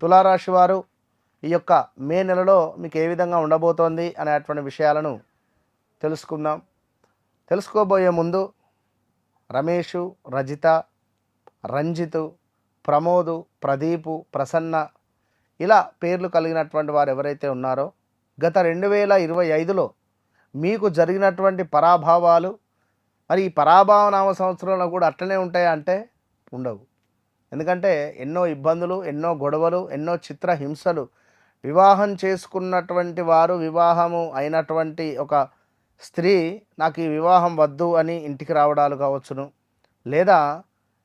తులారాశి వారు ఈ యొక్క మే నెలలో మీకు ఏ విధంగా ఉండబోతోంది అనేటువంటి విషయాలను తెలుసుకుందాం. తెలుసుకోబోయే ముందు రమేషు, రజిత, రంజితు, ప్రమోదు, ప్రదీపు, ప్రసన్న ఇలా పేర్లు కలిగినటువంటి వారు ఎవరైతే ఉన్నారో గత 2025లో మీకు జరిగినటువంటి పరాభవాలు మరి ఈ పరాభవ నామ సంవత్సరంలో కూడా అట్లనే ఉంటాయా అంటే ఉండవు. ఎందుకంటే ఎన్నో ఇబ్బందులు, ఎన్నో గొడవలు, ఎన్నో చిత్రహింసలు, వివాహం చేసుకున్నటువంటి వారు, వివాహము అయినటువంటి ఒక స్త్రీ నాకు ఈ వివాహం వద్దు అని ఇంటికి రావడాలు కావచ్చును, లేదా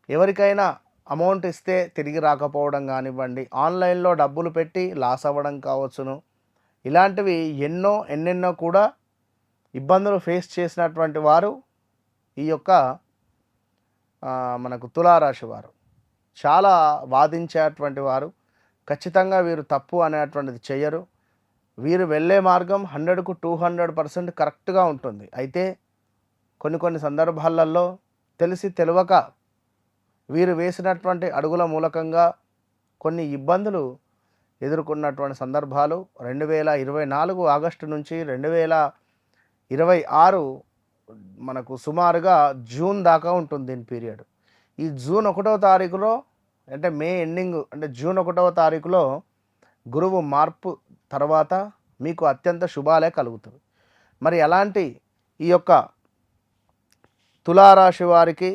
ఎవరికైనా అమౌంట్ ఇస్తే తిరిగి రాకపోవడం కానివ్వండి, ఆన్లైన్లో డబ్బులు పెట్టి లాస్ అవ్వడం కావచ్చును, ఇలాంటివి ఎన్నెన్నో కూడా ఇబ్బందులు ఫేస్ చేసినటువంటి వారు ఈ యొక్క మనకు తులారాశి వారు. చాలా వాదించేటువంటి వారు. ఖచ్చితంగా వీరు తప్పు అనేటువంటిది చెయ్యరు. వీరు వెళ్ళే మార్గం 100కు 200% కరెక్ట్గా ఉంటుంది. అయితే కొన్ని సందర్భాలలో తెలిసి తెలియక వీరు వేసినటువంటి అడుగుల మూలకంగా కొన్ని ఇబ్బందులు ఎదుర్కొన్నటువంటి సందర్భాలు 2024 ఆగస్టు నుంచి 2026 మనకు సుమారుగా జూన్ దాకా ఉంటుంది దీని పీరియడ్. ఈ జూన్ 1వ తారీఖులో అంటే మే ఎండింగ్ అంటే జూన్ 1వ తారీఖులో గురువు మార్పు తర్వాత మీకు అత్యంత శుభాలే కలుగుతుంది. మరి అలాంటి ఈ యొక్క తులారాశి వారికి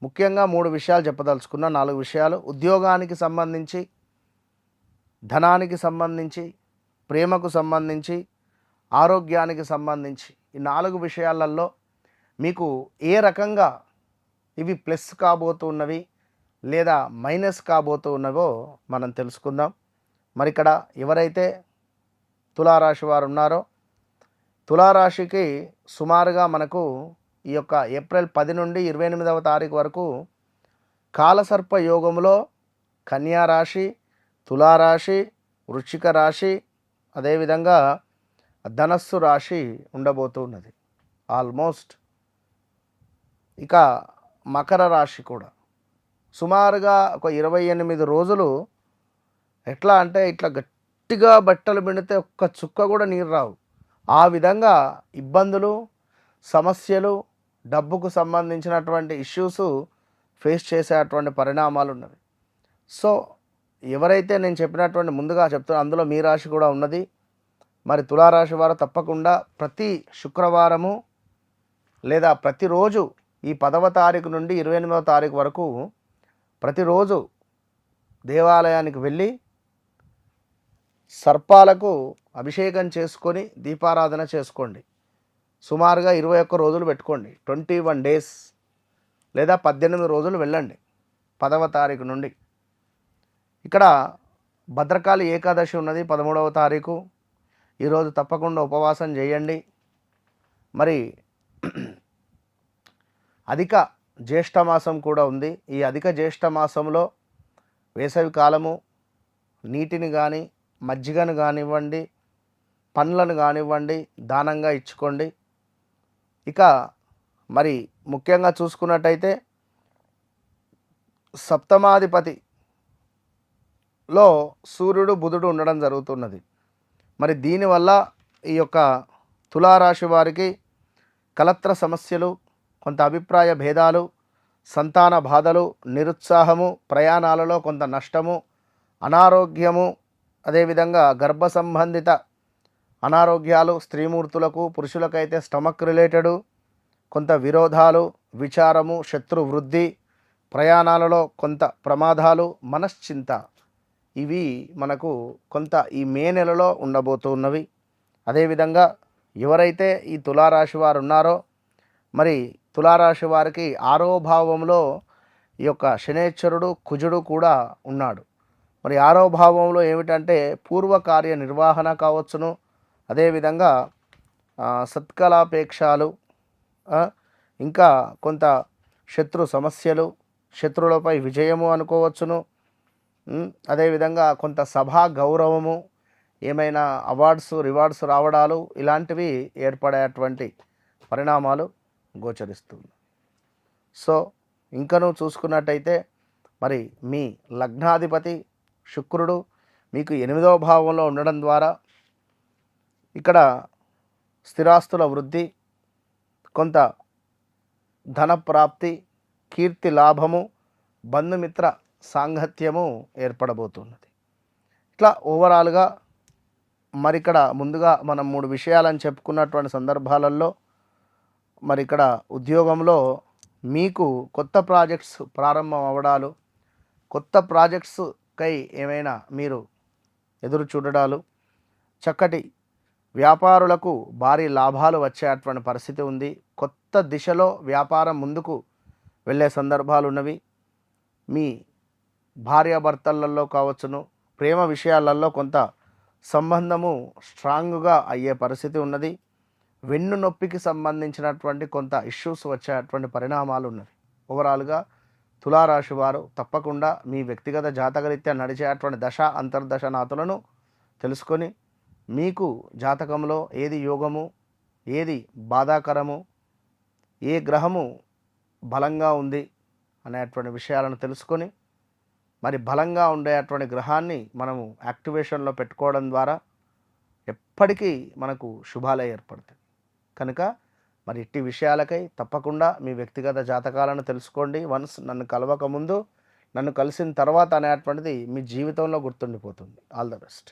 ముఖ్యంగా 3 విషయాలు చెప్పదలుచుకున్న, 4 విషయాలు. ఉద్యోగానికి సంబంధించి, ధనానికి సంబంధించి, ప్రేమకు సంబంధించి, ఆరోగ్యానికి సంబంధించి ఈ 4 విషయాలలో మీకు ఏ రకంగా ఇవి ప్లస్ కాబోతున్నవి లేదా మైనస్ కాబోతున్నవో మనం తెలుసుకుందాం. మరి ఇక్కడ ఎవరైతే తులారాశి వారు ఉన్నారో తులారాశికి సుమారుగా మనకు ఈ యొక్క ఏప్రిల్ 10 నుండి 28వ తారీఖు వరకు కాలసర్ప యోగంలో కన్యా రాశి, తులారాశి, వృశ్చిక రాశి, అదేవిధంగా ధనస్సు రాశి ఉండబోతున్నది. ఆల్మోస్ట్ ఇక మకర రాశి కూడా సుమారుగా ఒక 28 రోజులు ఎట్లా అంటే ఇట్లా గట్టిగా బట్టలు పిండితే ఒక్క చుక్క కూడా నీరు రావు. ఆ విధంగా ఇబ్బందులు, సమస్యలు, డబ్బుకు సంబంధించినటువంటి ఇష్యూస్ ఫేస్ చేసేటువంటి పరిణామాలు ఉన్నవి. సో ఎవరైతే నేను చెప్పినటువంటి ముందుగా చెప్తున్నా అందులో మీ రాశి కూడా ఉన్నది. మరి తులారాశి వారు తప్పకుండా ప్రతి శుక్రవారము లేదా ప్రతిరోజు ఈ 10వ తారీఖు నుండి 28వ తారీఖు వరకు ప్రతిరోజు దేవాలయానికి వెళ్ళి సర్పాలకు అభిషేకం చేసుకొని దీపారాధన చేసుకోండి. సుమారుగా 21 రోజులు పెట్టుకోండి. 21 డేస్ లేదా 18 రోజులు వెళ్ళండి 10వ తారీఖు నుండి. ఇక్కడ భద్రకాళి ఏకాదశి ఉన్నది 13వ తారీఖు. ఈరోజు తప్పకుండా ఉపవాసం చేయండి. మరి అధిక జ్యేష్ఠమాసం కూడా ఉంది. ఈ అధిక జ్యేష్ఠమాసంలో వేసవి కాలము నీటిని కానీ మజ్జిగను కానివ్వండి, పండ్లను కానివ్వండి దానంగా ఇచ్చుకోండి. ఇక మరి ముఖ్యంగా చూసుకున్నట్టయితే సప్తమాధిపతిలో సూర్యుడు, బుధుడు ఉండడం జరుగుతున్నది. మరి దీనివల్ల ఈ యొక్క తులారాశి వారికి కలత్ర సమస్యలు, కొంత అభిప్రాయ భేదాలు, సంతాన బాధలు, నిరుత్సాహము, ప్రయాణాలలో కొంత నష్టము, అనారోగ్యము, అదేవిధంగా గర్భ సంబంధిత అనారోగ్యాలు స్త్రీమూర్తులకు, పురుషులకైతే స్టమక్ రిలేటెడు, కొంత విరోధాలు, విచారము, శత్రు వృద్ధి, ప్రయాణాలలో కొంత ప్రమాదాలు, మనశ్చింత ఇవి మనకు కొంత ఈ మే నెలలో ఉండబోతున్నవి. అదేవిధంగా ఎవరైతే ఈ తులారాశి వారు ఉన్నారో మరి తులారాశి వారికి 6వ భావంలో ఈ యొక్క శనేశ్వరుడు, కుజుడు కూడా ఉన్నాడు. మరి 6వ భావంలో ఏమిటంటే పూర్వకార్య నిర్వహణ కావచ్చును, అదేవిధంగా సత్కలాపేక్షాలు, ఇంకా కొంత శత్రు సమస్యలు, శత్రువులపై విజయము అనుకోవచ్చును, అదేవిధంగా కొంత సభా గౌరవము, ఏమైనా అవార్డ్స్ రివార్డ్స్ రావడాలు ఇలాంటివి ఏర్పడేటువంటి పరిణామాలు గోచరిస్తుంది. సో ఇంకనూ చూసుకున్నట్టయితే మరి మీ లగ్నాధిపతి శుక్రుడు మీకు 8వ భావంలో ఉండడం ద్వారా ఇక్కడ స్థిరాస్తుల వృద్ధి, కొంత ధన ప్రాప్తి, కీర్తి లాభము, బంధుమిత్ర సాంగత్యము ఏర్పడబోతున్నది. ఇట్లా ఓవరాల్గా మరి ఇక్కడ ముందుగా మనం 3 విషయాలని చెప్పుకున్నటువంటి సందర్భాలలో మరి ఇక్కడ ఉద్యోగంలో మీకు కొత్త ప్రాజెక్ట్స్ ప్రారంభం అవ్వడాలు, కొత్త ప్రాజెక్ట్స్కై ఏమైనా మీరు ఎదురు చూడడాలు, చక్కటి వ్యాపారులకు భారీ లాభాలు వచ్చేటువంటి పరిస్థితి ఉంది. కొత్త దిశలో వ్యాపారం ముందుకు వెళ్ళే సందర్భాలు ఉన్నవి. మీ భార్యాభర్తలలో కావచ్చును, ప్రేమ విషయాలలో కొంత సంబంధము స్ట్రాంగ్గా అయ్యే పరిస్థితి ఉన్నది. వెన్ను నొప్పికి సంబంధించినటువంటి కొంత ఇష్యూస్ వచ్చేటువంటి పరిణామాలు ఉన్నవి. ఓవరాల్గా తులారాశి వారు తప్పకుండా మీ వ్యక్తిగత జాతకరీత్యా నడిచేటువంటి దశ అంతర్దశ నాతులను తెలుసుకొని మీకు జాతకంలో ఏది యోగము, ఏది బాధాకరము, ఏ గ్రహము బలంగా ఉంది అనేటువంటి విషయాలను తెలుసుకొని మరి బలంగా ఉండేటువంటి గ్రహాన్ని మనము యాక్టివేషన్లో పెట్టుకోవడం ద్వారా ఎప్పటికీ మనకు శుభాలే ఏర్పడతాయి. కనుక మరి ఇట్టి విషయాలకై తప్పకుండా మీ వ్యక్తిగత జాతకాలను తెలుసుకోండి. వన్స్ నన్ను కలవక ముందు, నన్ను కలిసిన తర్వాత అనేటువంటిది మీ జీవితంలో గుర్తుండిపోతుంది. All the best.